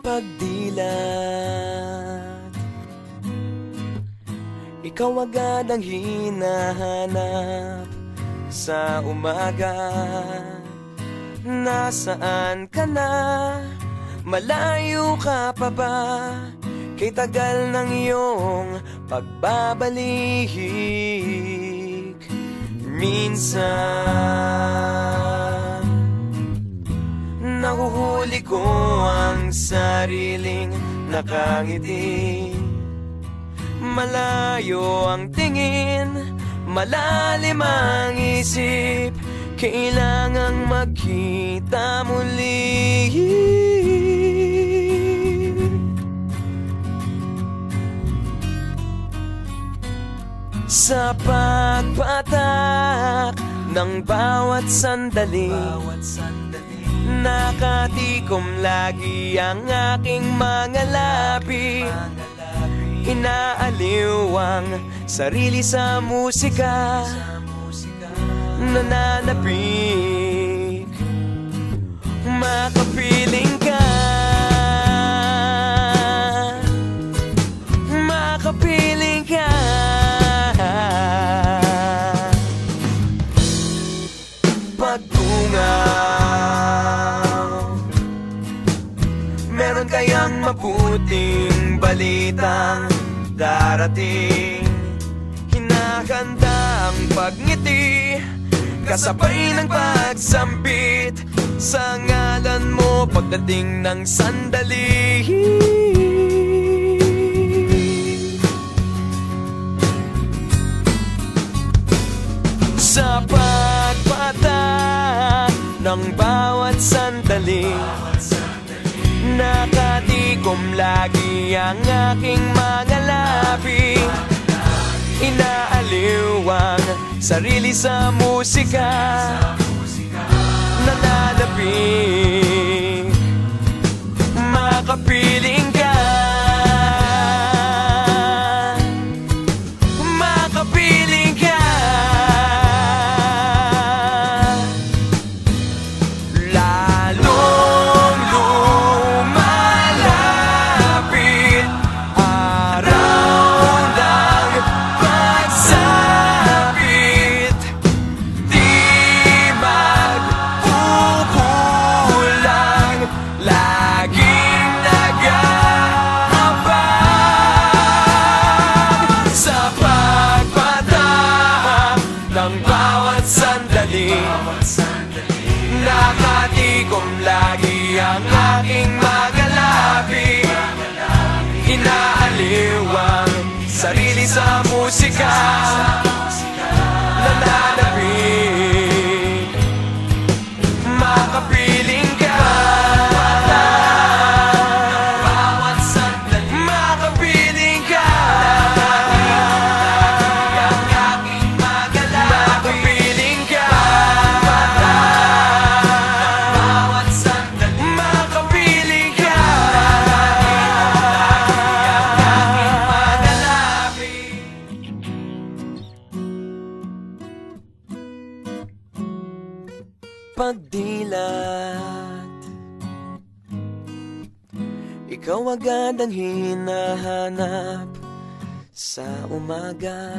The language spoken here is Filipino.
pagdilat, ikaw agad ang hinahanap sa umaga. Nasaan ka na? Malayo ka pa ba? Kay tagal ng iyong pagbabalik. Minsan nahuhuli ko ang sariling nakangiti. Malayo ang tingin, malalim ang isip, kailangang magkita muli. Sa pagpatak ng bawat sandali, nakatikom lagi ang aking mga labi. Inaaliw ang sarili sa musika, nananabik, makapiling ka, makapiling ka. Pagtungaw, meron kayang mabuting balitang darating. Hinahanda ang pagngiti, kasabay ng pagsampit sa ngalan mo pagdating ng sandali. Sa pagpatak ng bawat sandali, nakatikom lagi ang aking mga labi. Inaaliw ang sarili sa musika, nananabik, makapiling ka, makapiling ka. Lalong lumalapit araw ng pagsapit, di magpupulang, laging nag-aabang. Sa pagpatak ng bawat sandali, nakatikom lagi ang aking mga labi. Inaaliw ang sarili sa musika, nananabik, makapiling ka. Bawat sandali, makapiling ka. Ang aking mga labi, makapiling ka. Bawat sandali, makapiling ka. Pagdilat, ikaw agad ang hinahanap sa umaga.